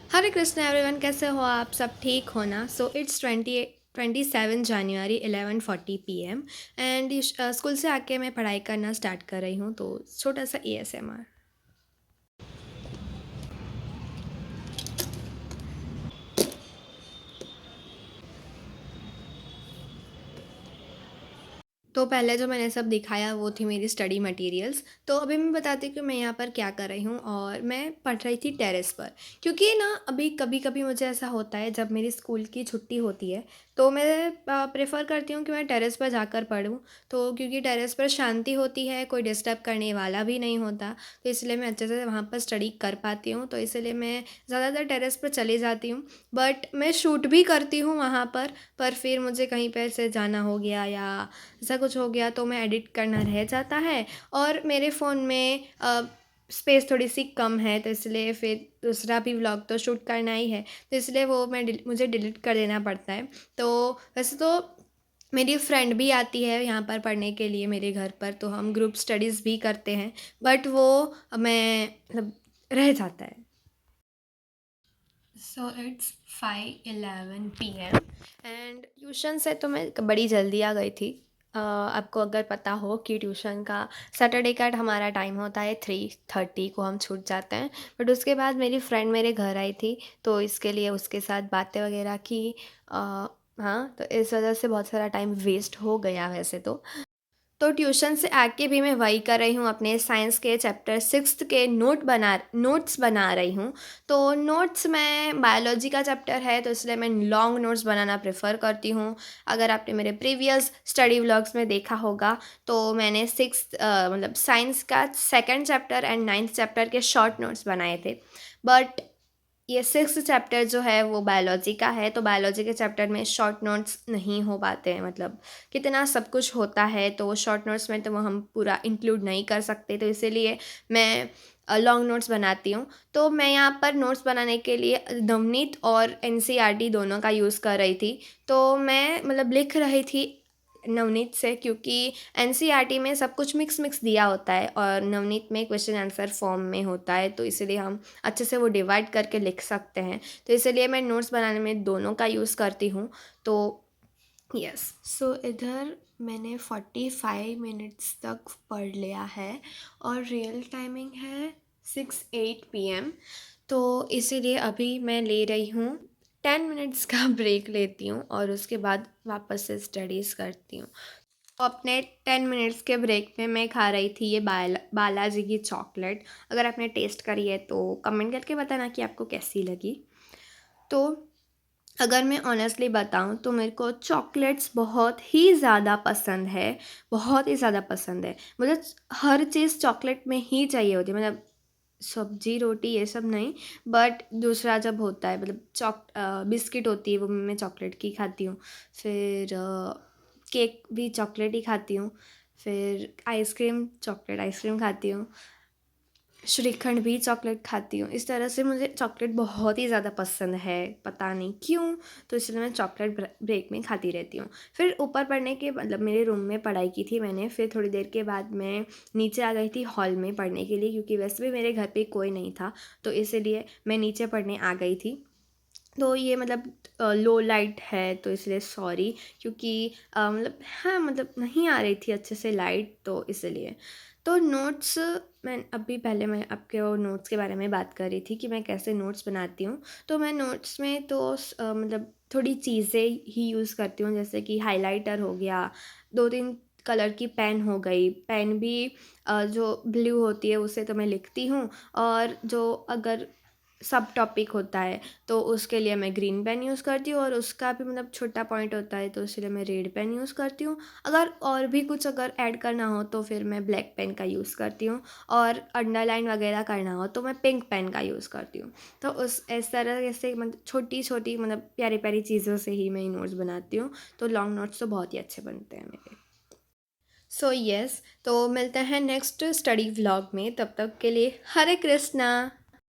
हरे Krishna everyone, कैसे हो आप? सब ठीक हो ना? So it's 27 January 11:40 PM and school से आके मैं पढ़ाई करना स्टार्ट कर रही हूँ, तो छोटा सा ASMR। तो पहले जो मैंने सब दिखाया वो थी मेरी स्टडी मटेरियल्स। तो अभी मैं बताती हूँ कि मैं यहाँ पर क्या कर रही हूँ, और मैं पढ़ रही थी टेरेस पर। क्योंकि ना अभी कभी कभी मुझे ऐसा होता है जब मेरी स्कूल की छुट्टी होती है, तो मैं प्रेफर करती हूँ कि मैं टेरेस पर जाकर पढूँ। तो क्योंकि टेरेस पर शांति होती है, कोई डिस्टर्ब करने वाला भी नहीं होता, तो इसलिए मैं अच्छे से वहाँ पर स्टडी कर पाती हूँ। तो इसलिए मैं ज़्यादातर टेरेस पर चली जाती हूँ। बट मैं शूट भी करती हूँ वहाँ पर फिर मुझे कहीं पर से जाना हो गया या ऐसा कुछ हो गया तो मैं एडिट करना रह जाता है। और मेरे फ़ोन में स्पेस थोड़ी सी कम है, तो इसलिए फिर दूसरा भी व्लॉग तो शूट करना ही है, तो इसलिए वो मुझे डिलीट कर देना पड़ता है। तो वैसे तो मेरी फ्रेंड भी आती है यहाँ पर पढ़ने के लिए मेरे घर पर, तो हम ग्रुप स्टडीज़ भी करते हैं। बट वो मैं मतलब रह जाता है। So it's 5:11 PM and tuition से तो मैं बड़ी जल्दी आ गई थी। आपको अगर पता हो कि ट्यूशन का सैटरडे का हमारा टाइम होता है 3:30 को हम छूट जाते हैं। बट उसके बाद मेरी फ्रेंड मेरे घर आई थी, तो इसके लिए उसके साथ बातें वगैरह की। हाँ, तो इस वजह से बहुत सारा टाइम वेस्ट हो गया वैसे तो ट्यूशन से आके भी मैं वही कर रही हूँ, अपने साइंस के चैप्टर 6 के नोट्स बना रही हूँ। तो नोट्स में बायोलॉजी का चैप्टर है, तो इसलिए मैं लॉन्ग नोट्स बनाना प्रेफर करती हूँ। अगर आपने मेरे प्रीवियस स्टडी व्लॉग्स में देखा होगा, तो मैंने मतलब साइंस का second chapter and ninth chapter के शॉर्ट नोट्स बनाए थे। बट ये 6th चैप्टर जो है वो बायोलॉजी का है, तो बायोलॉजी के चैप्टर में शॉर्ट नोट्स नहीं हो पाते हैं। मतलब कितना सब कुछ होता है, तो वो शॉर्ट नोट्स में तो वो हम पूरा इंक्लूड नहीं कर सकते, तो इसीलिए मैं लॉन्ग नोट्स बनाती हूँ। तो मैं यहाँ पर नोट्स बनाने के लिए नवनीत और NCERT दोनों का यूज़ कर रही थी। तो मैं मतलब लिख रही थी नवनीत से, क्योंकि NCERT में सब कुछ मिक्स मिक्स दिया होता है और नवनीत में क्वेश्चन आंसर फॉर्म में होता है, तो इसीलिए हम अच्छे से वो डिवाइड करके लिख सकते हैं। तो इसलिए मैं नोट्स बनाने में दोनों का यूज़ करती हूँ। तो यस, सो इधर मैंने 45 मिनट्स तक पढ़ लिया है और रियल टाइमिंग है 6:08 PM। तो इसीलिए अभी मैं ले रही हूँ 10 मिनट्स का ब्रेक लेती हूँ और उसके बाद वापस से स्टडीज़ करती हूँ। तो अपने 10 मिनट्स के ब्रेक में मैं खा रही थी ये बालाजी की चॉकलेट। अगर आपने टेस्ट करी है तो कमेंट करके बताना कि आपको कैसी लगी। तो अगर मैं ऑनेस्टली बताऊँ तो मेरे को चॉकलेट्स बहुत ही ज़्यादा पसंद है, बहुत ही ज़्यादा पसंद है। मुझे हर चीज़ चॉकलेट में ही चाहिए होती है, मतलब सब्जी रोटी ये सब नहीं। बट दूसरा जब होता है, मतलब बिस्किट होती है वो मैं चॉकलेट की खाती हूँ। फिर केक भी चॉकलेट ही खाती हूँ। फिर आइसक्रीम, चॉकलेट आइसक्रीम खाती हूँ। श्रीखंड भी चॉकलेट खाती हूँ। इस तरह से मुझे चॉकलेट बहुत ही ज़्यादा पसंद है, पता नहीं क्यों। तो इसलिए मैं चॉकलेट ब्रेक में खाती रहती हूँ। फिर ऊपर पढ़ने के मतलब मेरे रूम में पढ़ाई की थी मैंने, फिर थोड़ी देर के बाद मैं नीचे आ गई थी हॉल में पढ़ने के लिए, क्योंकि वैसे भी मेरे घर पे कोई नहीं था, तो इसीलिए मैं नीचे पढ़ने आ गई थी। तो ये मतलब लो लाइट है, तो इसलिए सॉरी, क्योंकि मतलब हाँ, मतलब नहीं आ रही थी अच्छे से लाइट, तो इसलिए। तो नोट्स, मैं अभी पहले मैं आपके वो नोट्स के बारे में बात कर रही थी कि मैं कैसे नोट्स बनाती हूँ। तो मैं नोट्स में तो मतलब थोड़ी चीज़ें ही यूज़ करती हूँ, जैसे कि हाइलाइटर हो गया, 2-3 कलर की पेन हो गई। पेन भी जो ब्लू होती है उससे तो मैं लिखती हूँ, और जो अगर सब टॉपिक होता है तो उसके लिए मैं ग्रीन पेन यूज़ करती हूँ, और उसका भी मतलब छोटा पॉइंट होता है तो इसलिए मैं रेड पेन यूज़ करती हूँ। अगर और भी कुछ अगर ऐड करना हो तो फिर मैं ब्लैक पेन का यूज़ करती हूँ, और अंडरलाइन वगैरह करना हो तो मैं पिंक पेन का यूज़ करती हूँ। तो उस इस तरह से मतलब छोटी छोटी मतलब प्यारी प्यारी चीज़ों से ही मैं नोट्स बनाती हूँ। तो लॉन्ग नोट्स तो बहुत ही अच्छे बनते हैं मेरे। सो यस, तो मिलते हैं नेक्स्ट स्टडी व्लॉग में, तब तक के लिए हरे कृष्णा।